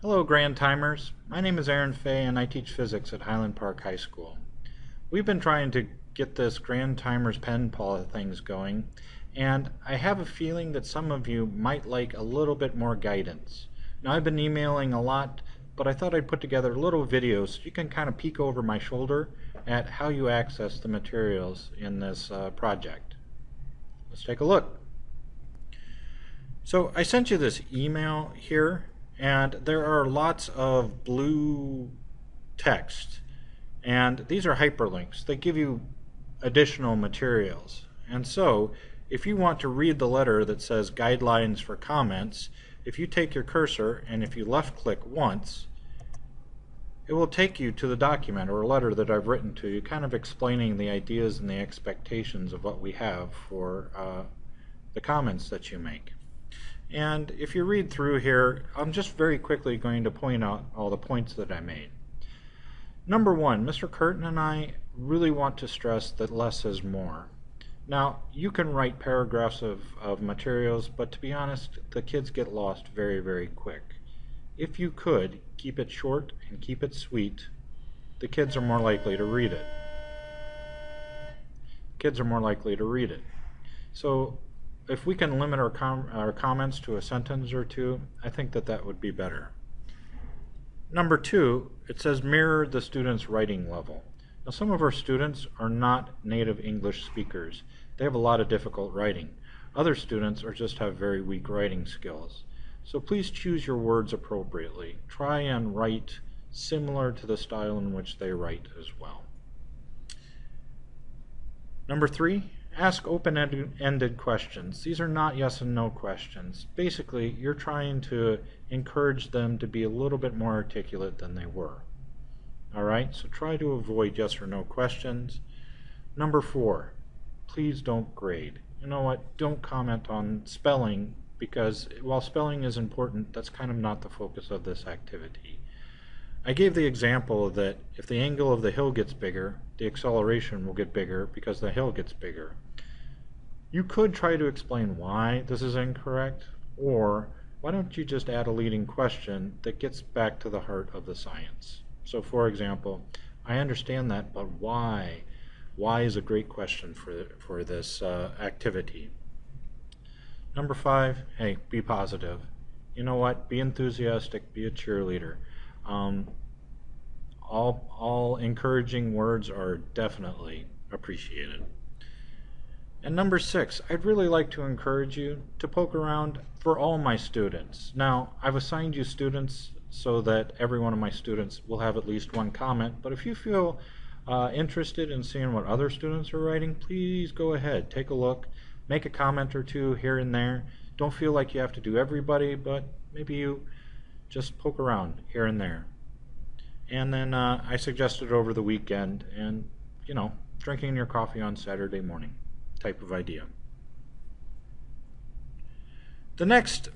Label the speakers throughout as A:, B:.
A: Hello Grand Timers, my name is Aaron Fay and I teach physics at Highland Park High School. We've been trying to get this Grand Timers Penpal things going, and I have a feeling that some of you might like a little bit more guidance. Now I've been emailing a lot, but I thought I'd put together little videos so you can kind of peek over my shoulder at how you access the materials in this project. Let's take a look. So I sent you this email here, and there are lots of blue text, and these are hyperlinks. They give you additional materials. And so if you want to read the letter that says guidelines for comments, if you take your cursor and if you left click once, it will take you to the document or letter that I've written to you, kind of explaining the ideas and the expectations of what we have for the comments that you make. And if you read through here, I'm just very quickly going to point out all the points that I made. Number one, Mr. Curtin and I really want to stress that less is more. Now, you can write paragraphs of materials, but to be honest, the kids get lost very, very quick. If you could keep it short and keep it sweet, the kids are more likely to read it. Kids are more likely to read it. So if we can limit our comments to a sentence or two, I think that would be better. Number two, it says mirror the student's writing level. Now some of our students are not native English speakers. They have a lot of difficult writing. Other students just have very weak writing skills. So please choose your words appropriately. Try and write similar to the style in which they write as well. Number three, ask open-ended questions. These are not yes and no questions. Basically, you're trying to encourage them to be a little bit more articulate than they were. Alright, so try to avoid yes or no questions. Number four, please don't grade. You know what, don't comment on spelling, because while spelling is important, that's kind of not the focus of this activity. I gave the example that if the angle of the hill gets bigger, the acceleration will get bigger because the hill gets bigger. You could try to explain why this is incorrect, or why don't you just add a leading question that gets back to the heart of the science. So for example, I understand that, but why? Why is a great question for this activity. Number five, hey, be positive. You know what? Be enthusiastic, be a cheerleader. All encouraging words are definitely appreciated. And number six, I'd really like to encourage you to poke around for all my students. Now, I've assigned you students so that every one of my students will have at least one comment, but if you feel interested in seeing what other students are writing, please go ahead, take a look, make a comment or two here and there. Don't feel like you have to do everybody, but maybe you just poke around here and there. And then I suggested over the weekend and, you know, drinking your coffee on Saturday morning type of idea. The next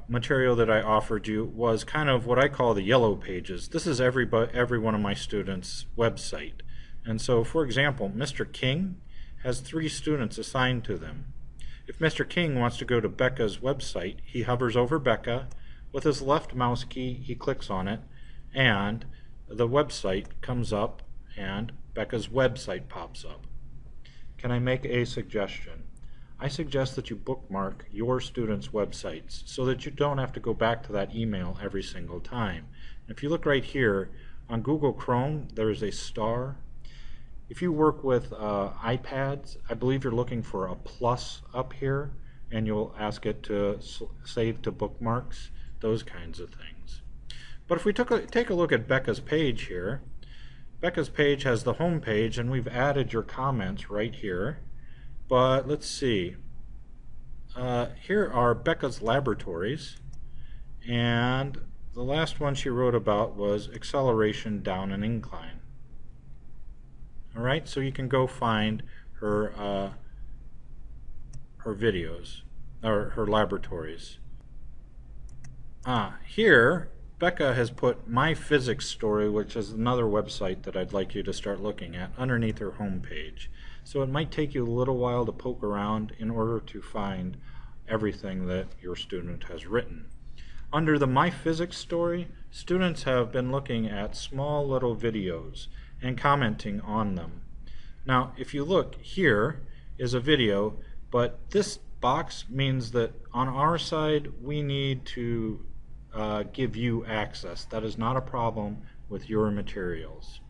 A: material that I offered you was kind of what I call the yellow pages. This is every one of my students' website. And so, for example, Mr. King has 3 students assigned to them. If Mr. King wants to go to Becca's website, he hovers over Becca. With his left mouse key, he clicks on it, and the website comes up, and Becca's website pops up. Can I make a suggestion? I suggest that you bookmark your students' websites so that you don't have to go back to that email every single time. If you look right here, on Google Chrome, there is a star. If you work with iPads, I believe you're looking for a plus up here, and you'll ask it to save to bookmarks, those kinds of things. But if we take a look at Becca's page here, Becca's page has the home page, and we've added your comments right here. But let's see. Here are Becca's laboratories, and the last one she wrote about was acceleration down an incline. Alright, so you can go find her videos, or her laboratories. Here Becca has put My Physics Story, which is another website that I'd like you to start looking at, underneath her home page. So it might take you a little while to poke around in order to find everything that your student has written. Under the My Physics story, students have been looking at small little videos and commenting on them. Now, if you look, here is a video, but this box means that on our side we need to give you access. That is not a problem with your materials.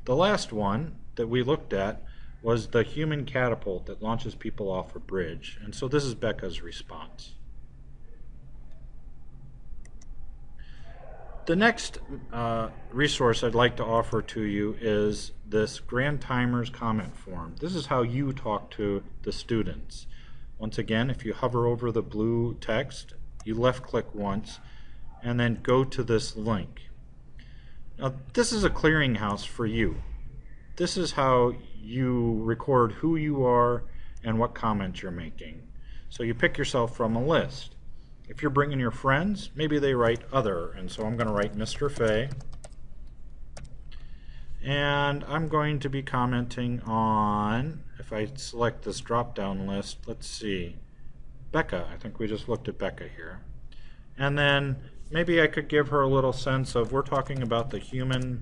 A: The last one that we looked at was the human catapult that launches people off a bridge, and so this is Becca's response. The next resource I'd like to offer to you is this Grand Timers comment form. This is how you talk to the students. Once again, if you hover over the blue text, you left click once, and then go to this link. Now, this is a clearinghouse for you. This is how you record who you are and what comments you're making. So you pick yourself from a list. If you're bringing your friends, maybe they write other, and so I'm going to write Mr. Fay, and I'm going to be commenting on, if I select this drop-down list, let's see, Becca. I think we just looked at Becca here. And then maybe I could give her a little sense of, we're talking about the human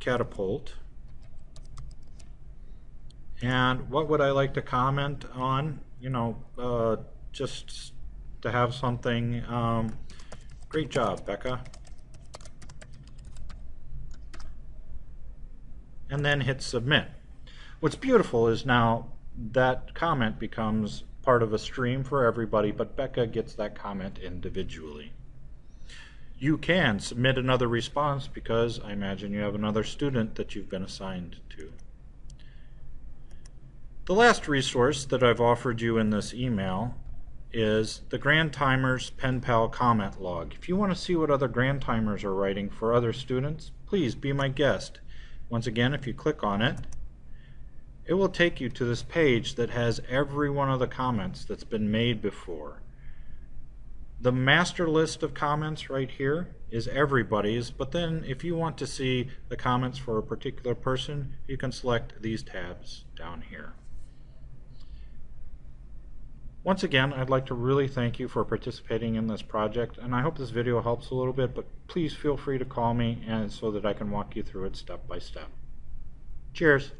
A: catapult, and what would I like to comment on? You know, just to have something. Great job, Becca. And then hit submit. What's beautiful is now that comment becomes part of a stream for everybody, but Becca gets that comment individually. You can submit another response because I imagine you have another student that you've been assigned to. The last resource that I've offered you in this email is the Grand Timers Penpal Comment Log. If you want to see what other Grand Timers are writing for other students, please be my guest. Once again, if you click on it, it will take you to this page that has every one of the comments that's been made before. The master list of comments right here is everybody's, but then if you want to see the comments for a particular person, you can select these tabs down here. Once again, I'd like to really thank you for participating in this project, and I hope this video helps a little bit, but please feel free to call me and so that I can walk you through it step by step. Cheers!